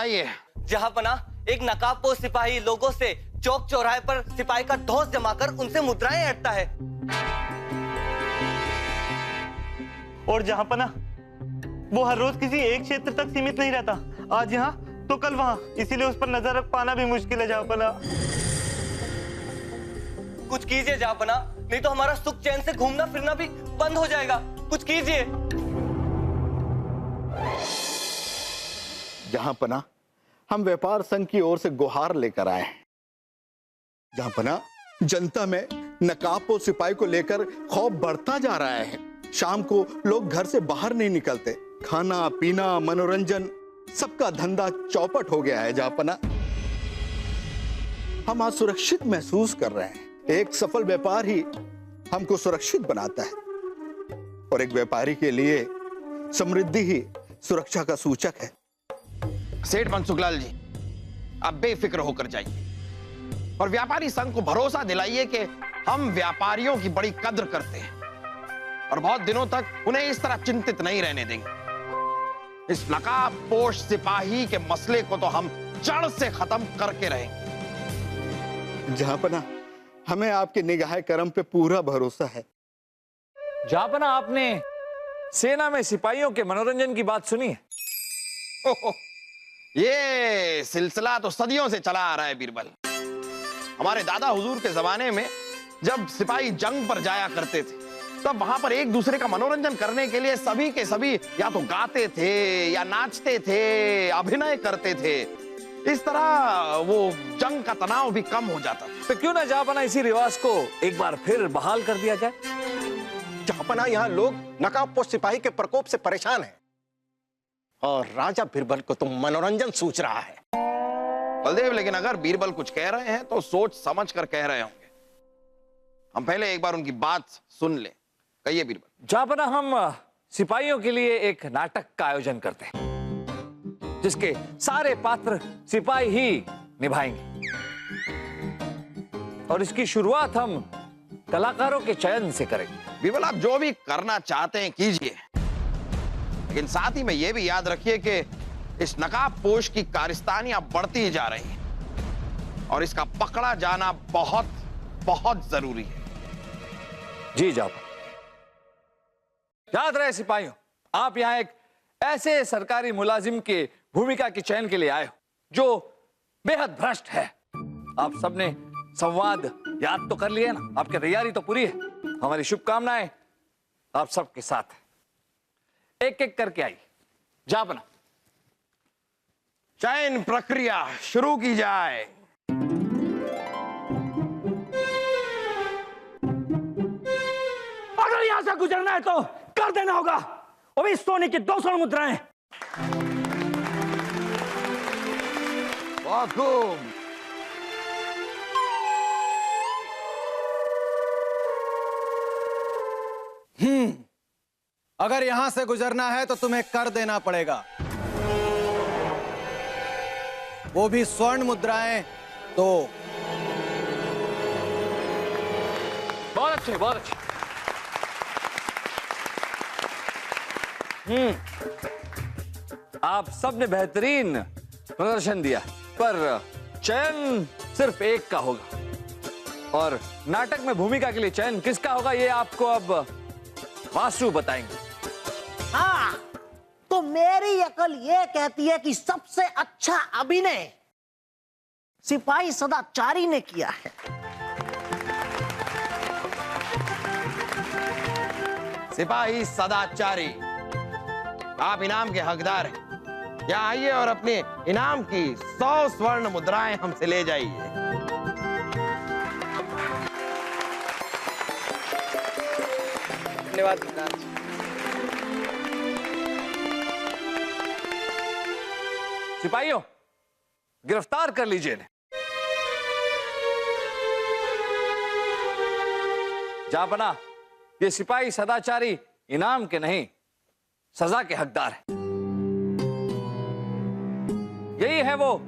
बताइए। जहांपना, एक नकाबपोश सिपाही लोगों से चौक चौराहे पर सिपाही का ढोस जमाकर उनसे मुद्राएं ऐंठता है। और जहांपना, वो हर रोज किसी एक क्षेत्र तक सीमित नहीं रहता, आज यहाँ तो कल वहाँ, इसीलिए उस पर नजर रख पाना भी मुश्किल है जहांपना। कुछ कीजिए जहांपना, नहीं तो हमारा सुख चैन से घूमना फिरना भी बंद हो जाएगा। कुछ कीजिए। जहांपना, हम व्यापार संघ की ओर से गुहार लेकर आए हैं। जहांपना, जनता में नकाबपोश सिपाही को लेकर खौफ बढ़ता जा रहा है। शाम को लोग घर से बाहर नहीं निकलते, खाना पीना मनोरंजन सबका धंधा चौपट हो गया है। जहांपना, हम आज सुरक्षित महसूस कर रहे हैं। एक सफल व्यापार ही हमको सुरक्षित बनाता है, और एक व्यापारी के लिए समृद्धि ही सुरक्षा का सूचक है। सेठ मनसुखलाल जी, आप बेफिक्र होकर जाइए और व्यापारी संघ को भरोसा दिलाइए कि हम व्यापारियों की बड़ी कद्र करते हैं और बहुत दिनों तक उन्हें इस तरह चिंतित नहीं रहने देंगे। इस नकाबपोश सिपाही के मसले को तो हम जड़ से खत्म करके रहेंगे। जहांपना, हमें आपके निगाह करम पे पूरा भरोसा है। जहांपना, आपने सेना में सिपाहियों के मनोरंजन की बात सुनी है? ये सिलसिला तो सदियों से चला आ रहा है बीरबल। हमारे दादा हुजूर के जमाने में जब सिपाही जंग पर जाया करते थे, तब वहां पर एक दूसरे का मनोरंजन करने के लिए सभी के सभी या तो गाते थे या नाचते थे, अभिनय करते थे। इस तरह वो जंग का तनाव भी कम हो जाता। तो क्यों ना जहांपना इसी रिवाज को एक बार फिर बहाल कर दिया जाए? जहांपना, यहाँ लोग नकाबपोश सिपाही के प्रकोप से परेशान हैं और राजा बीरबल को तो मनोरंजन सूझ रहा है। बलदेव, लेकिन अगर बीरबल कुछ कह रहे हैं तो सोच समझ कर कह रहे होंगे। हम पहले एक बार उनकी बात सुन लें। कहिए बीरबल। जहांपना, हम सिपाहियों के लिए एक नाटक का आयोजन करते हैं जिसके सारे पात्र सिपाही ही निभाएंगे, और इसकी शुरुआत हम कलाकारों के चयन से करेंगे। बीरबल, आप जो भी करना चाहते हैं कीजिए, लेकिन साथ ही में यह भी याद रखिए कि इस नकाबपोश की कारस्तानियां बढ़ती जा रही हैं और इसका पकड़ा जाना बहुत बहुत जरूरी है। जी जहांपना। याद रहे सिपाहियों, आप यहां एक ऐसे सरकारी मुलाजिम के भूमिका के चयन के लिए आए हो जो बेहद भ्रष्ट है। आप सबने संवाद याद तो कर लिया ना? आपकी तैयारी तो पूरी है। हमारी शुभकामनाएं आप सबके साथ है। एक एक करके आइए। जहांपना, चयन प्रक्रिया शुरू की जाए। अगर यहां से गुजरना है तो कर देना होगा। अभी सोने की 2 स्वर्ण मुद्राएं। बहुत खूब। अगर यहां से गुजरना है तो तुम्हें कर देना पड़ेगा, वो भी स्वर्ण मुद्राएं 2। बहुत अच्छे, बहुत अच्छे। आप सबने बेहतरीन प्रदर्शन दिया, पर चयन सिर्फ एक का होगा और नाटक में भूमिका के लिए चयन किसका होगा ये आपको अब वासु बताएंगे। हाँ, तो मेरी अकल ये कहती है कि सबसे अच्छा अभिनय सिपाही सदाचारी ने किया है। सिपाही सदाचारी, आप इनाम के हकदार हैं। यहाँ आइए और अपने इनाम की 100 स्वर्ण मुद्राएं हमसे ले जाइए। धन्यवाद महाराज। सिपाहियों, गिरफ्तार कर लीजिए इन्हें। जहांपना, ये सिपाही सदाचारी इनाम के नहीं सजा के हकदार है। यही है वो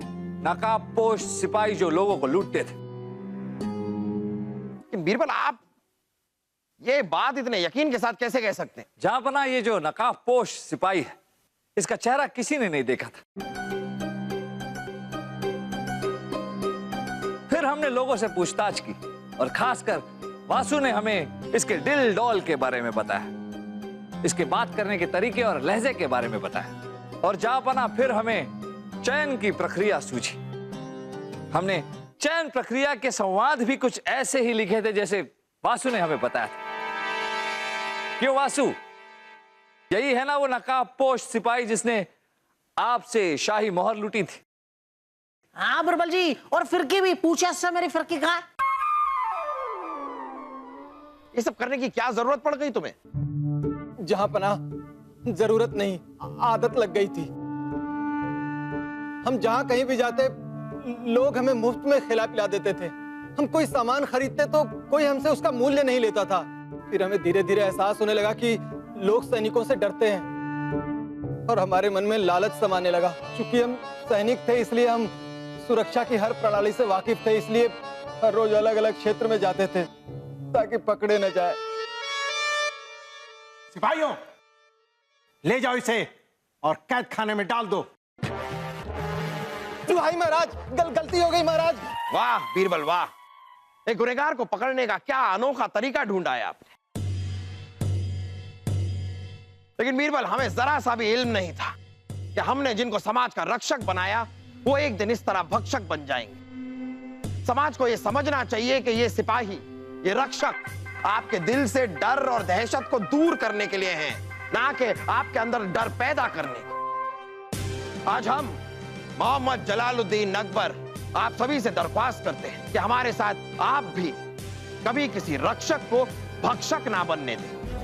नकाबपोश सिपाही जो लोगों को लूटते थे। बीरबल, आप ये बात इतने यकीन के साथ कैसे कह सकते हैं? जहांपना, ये जो नकाबपोश सिपाही है, इसका चेहरा किसी ने नहीं देखा था। फिर हमने लोगों से पूछताछ की और खासकर वासु ने हमें इसके दिल डॉल के बारे में बताया, इसके बात करने के तरीके और लहजे के बारे में बताया। और जहांपना फिर हमें चयन की प्रक्रिया सूझी। हमने चयन प्रक्रिया के संवाद भी कुछ ऐसे ही लिखे थे जैसे वासु ने हमें बताया था। क्यों वासु, यही है ना वो नकाबपोश सिपाही जिसने आपसे शाही मोहर लूटी थी? हाँ बिरबल जी, और फिरकी भी पूछे से मेरी फिरकी कहाँ है? ये सब करने की क्या जरूरत पड़ गई तुम्हें? जहां पना जरूरत नहीं, आदत लग गई थी। हम जहां कहीं भी जाते लोग हमें मुफ्त में खिला पिला देते थे। हम कोई सामान खरीदते तो कोई हमसे उसका मूल्य नहीं लेता था। फिर हमें धीरे धीरे एहसास होने लगा कि लोग सैनिकों से डरते हैं और हमारे मन में लालच समाने लगा। चूंकि हम सैनिक थे इसलिए हम सुरक्षा की हर प्रणाली से वाकिफ थे, इसलिए हर रोज अलग अलग क्षेत्र में जाते थे ताकि पकड़े न जाए। सिपाहियों, ले जाओ इसे और कैद खाने में डाल दो। भाई महाराज, गलती हो गई महाराज। वाह बीरबल वाह, एक गुनहगार को पकड़ने का क्या अनोखा तरीका ढूंढा है आपने। लेकिन बीरबल, हमें जरा सा भी इल्म नहीं था कि हमने जिनको समाज का रक्षक बनाया वो एक दिन इस तरह भक्षक बन जाएंगे। समाज को यह समझना चाहिए कि ये सिपाही, ये रक्षक आपके दिल से डर और दहशत को दूर करने के लिए हैं, ना कि आपके अंदर डर पैदा करने के। आज हम मोहम्मद जलालुद्दीन अकबर आप सभी से दरख्वास्त करते हैं कि हमारे साथ आप भी कभी किसी रक्षक को भक्षक ना बनने दें।